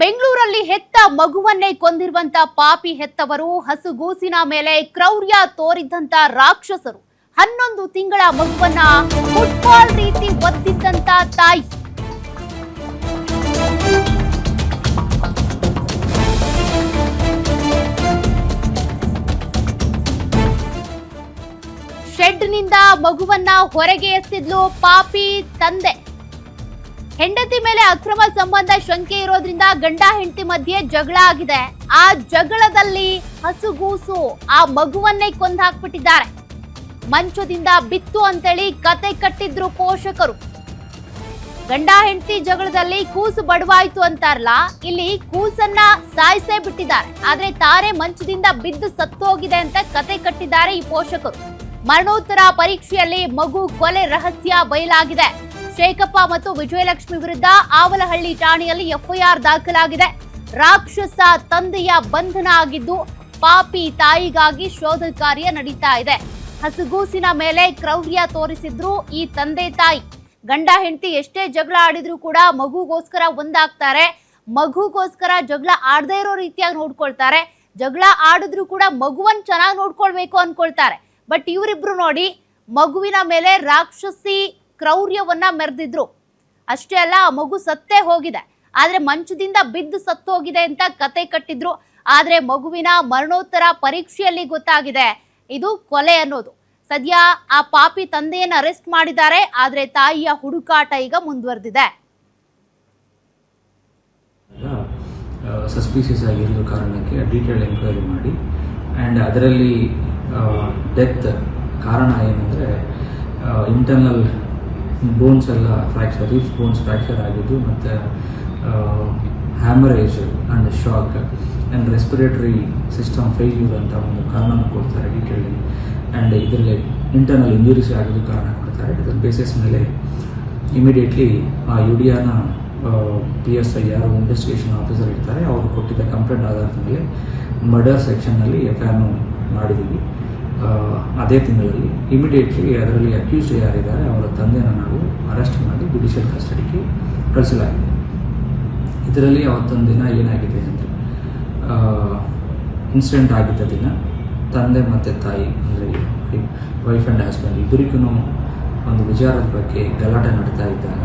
ಬೆಂಗಳೂರಲ್ಲಿ ಹೆತ್ತ ಮಗುವನ್ನೇ ಕೊಂದಿರುವಂತ ಪಾಪಿ ಹೆತ್ತವರು, ಹಸುಗೂಸಿನ ಮೇಲೆ ಕ್ರೌರ್ಯ ತೋರಿದಂತ ರಾಕ್ಷಸರು, 11 ತಿಂಗಳ ಮಗುವನ್ನ ಫುಟ್ಬಾಲ್ ರೀತಿ ಒದ್ದಿದ್ದಂತ ತಾಯಿ. ಶೆಡ್ನಿಂದ ಮಗುವನ್ನ ಹೊರಗೆ ಎಸೆದಿದ್ಲು ಪಾಪಿ ತಂದೆ. ಹೆಂಡತಿ ಮೇಲೆ ಅಕ್ರಮ ಸಂಬಂಧ ಶಂಕೆ ಇರೋದ್ರಿಂದ ಗಂಡ ಹೆಂಡತಿ ಮಧ್ಯೆ ಜಗಳ ಆಗಿದೆ. ಆ ಜಗಳದಲ್ಲಿ ಹಸುಗೂಸು ಆ ಮಗುವನ್ನೇ ಕೊಂದು ಹಾಕ್ಬಿಟ್ಟಿದ್ದಾರೆ. ಮಂಚದಿಂದ ಬಿತ್ತು ಅಂತೇಳಿ ಕತೆ ಕಟ್ಟಿದ್ರು ಪೋಷಕರು. ಗಂಡ ಹೆಂಡತಿ ಜಗಳದಲ್ಲಿ ಕೂಸು ಬಡವಾಯ್ತು ಅಂತಾರಲ್ಲ, ಇಲ್ಲಿ ಕೂಸನ್ನ ಸಾಯಿಸೇ ಬಿಟ್ಟಿದ್ದಾರೆ. ಆದ್ರೆ ತಾರೆ ಮಂಚದಿಂದ ಬಿದ್ದು ಸತ್ತು ಹೋಗಿದೆ ಅಂತ ಕತೆ ಕಟ್ಟಿದ್ದಾರೆ ಈ ಪೋಷಕರು. ಮರಣೋತ್ತರ ಪರೀಕ್ಷೆಯಲ್ಲಿ ಮಗು ಕೊಲೆ ರಹಸ್ಯ ಬಯಲಾಗಿದೆ. ಶೇಖಪ್ಪ ಮತ್ತು ವಿಜಯಲಕ್ಷ್ಮಿ ವಿರುದ್ಧ ಆವಲಹಳ್ಳಿ ಠಾಣೆಯಲ್ಲಿ ಎಫ್ಐಆರ್ ದಾಖಲಾಗಿದೆ. ರಾಕ್ಷಸ ತಂದೆಯ ಬಂಧನ ಆಗಿದ್ದು, ಪಾಪಿ ತಾಯಿಗಾಗಿ ಶೋಧ ಕಾರ್ಯ ನಡೀತಾ ಇದೆ. ಹಸುಗೂಸಿನ ಮೇಲೆ ಕ್ರೌರ್ಯ ತೋರಿಸಿದ್ರು ಈ ತಂದೆ ತಾಯಿ. ಗಂಡ ಹೆಂಡತಿ ಎಷ್ಟೇ ಜಗಳ ಆಡಿದ್ರು ಕೂಡ ಮಗುಗೋಸ್ಕರ ಒಂದಾಗ್ತಾರೆ. ಮಗುಗೋಸ್ಕರ ಜಗಳ ಆಡದೇ ಇರೋ ರೀತಿಯಾಗಿ ನೋಡ್ಕೊಳ್ತಾರೆ. ಜಗಳ ಆಡಿದ್ರು ಕೂಡ ಮಗುವನ್ನ ಚೆನ್ನಾಗಿ ನೋಡ್ಕೊಳ್ಬೇಕು ಅನ್ಕೊಳ್ತಾರೆ. ಬಟ್ ಇವರಿಬ್ರು ನೋಡಿ, ಮಗುವಿನ ಮೇಲೆ ರಾಕ್ಷಸಿ ಕ್ರೌರ್ಯವನ್ನ ಮೆರೆದಿದ್ರು. ಅಷ್ಟೇ ಅಲ್ಲ, ಆ ಮಗು ಸತ್ತೇ ಹೋಗಿದೆ. ಆದ್ರೆ ಮಂಚದಿಂದ ಬಿದ್ದು ಸತ್ತು ಹೋಗಿದೆ ಅಂತ ಕತೆ ಕಟ್ಟಿದ್ರು. ಆದ್ರೆ ಮಗುವಿನ ಮರಣೋತ್ತರ ಪರೀಕ್ಷೆಯಲ್ಲಿ ಗೊತ್ತಾಗಿದೆ ಇದು ಕೊಲೆ ಅನ್ನೋದು. ಸದ್ಯ ಆ ಪಾಪಿ ತಂದೆಯನ್ನು ಅರೆಸ್ಟ್ ಮಾಡಿದ್ದಾರೆ. ಆದ್ರೆ ತಾಯಿಯ ಹುಡುಕಾಟ ಈಗ ಮುಂದುವರೆದಿದೆ. ಸಸ್ಪಿಷಿಯಸ್ ಆಗಿರೋ ಕಾರಣಕ್ಕೆ ಡೀಟೇಲ್ ಎಂಕ್ವೈರಿ ಮಾಡಿ ಆ್ಯಂಡ್ ಅದರಲ್ಲಿ ಡೆತ್ ಕಾರಣ ಏನಂದರೆ ಇಂಟರ್ನಲ್ ಬೋನ್ಸ್ ಎಲ್ಲ ಫ್ರ್ಯಾಕ್ಚರ್, ರಿಬ್ಸ್ ಬೋನ್ಸ್ ಫ್ರ್ಯಾಕ್ಚರ್ ಆಗಿದ್ದು, ಮತ್ತು haemorrhage and shock and respiratory system failure ಅಂತ ಒಂದು ಕಾರಣ ಕೊಡ್ತಾರೆ ಡೀಟೇಲಿ. ಆ್ಯಂಡ್ ಇದರಲ್ಲಿ ಇಂಟರ್ನಲ್ ಇಂಜುರೀಸ್ ಆಗೋದು ಕಾರಣ ಕೊಡ್ತಾರೆ. ಇದರ ಬೇಸಿಸ್ ಮೇಲೆ ಇಮಿಡಿಯೇಟ್ಲಿ ಆ ಯುಡಿಯಾನ PSI ಯಾರು ಇನ್ವೆಸ್ಟಿಗೇಷನ್ ಆಫೀಸರ್ ಇರ್ತಾರೆ ಅವರು ಕೊಟ್ಟಿದ್ದ ಕಂಪ್ಲೇಂಟ್ ಆಧಾರದ ಮೇಲೆ ಮರ್ಡರ್ ಸೆಕ್ಷನ್ನಲ್ಲಿ FIR ಮಾಡಿದ್ದೀವಿ. ಅದೇ ತಿಂಗಳಲ್ಲಿ ಇಮಿಡಿಯೇಟ್ಲಿ ಅದರಲ್ಲಿ ಅಕ್ಯೂಸ್ಡ್ ಯಾರಿದ್ದಾರೆ ಅವರ ತಂದೆಯನ್ನು ನಾವು ಅರೆಸ್ಟ್ ಮಾಡಿ ಜುಡಿಷಿಯಲ್ ಕಸ್ಟಡಿಗೆ ಕಳಿಸಲಾಗಿದೆ. ಇದರಲ್ಲಿ ಅವತ್ತೊಂದು ದಿನ ಏನಾಗಿದೆ ಅಂದರೆ, ಇನ್ಸಿಡೆಂಟ್ ಆಗಿದ್ದ ದಿನ ತಂದೆ ಮತ್ತು ತಾಯಿ ಅಂದರೆ ವೈಫ್ ಆ್ಯಂಡ್ ಹಸ್ಬೆಂಡ್ ಇಬ್ಬರಿಗೂ ಒಂದು ವಿಚಾರದ ಬಗ್ಗೆ ಗಲಾಟೆ ನಡೀತಾ ಇದ್ದಾಗ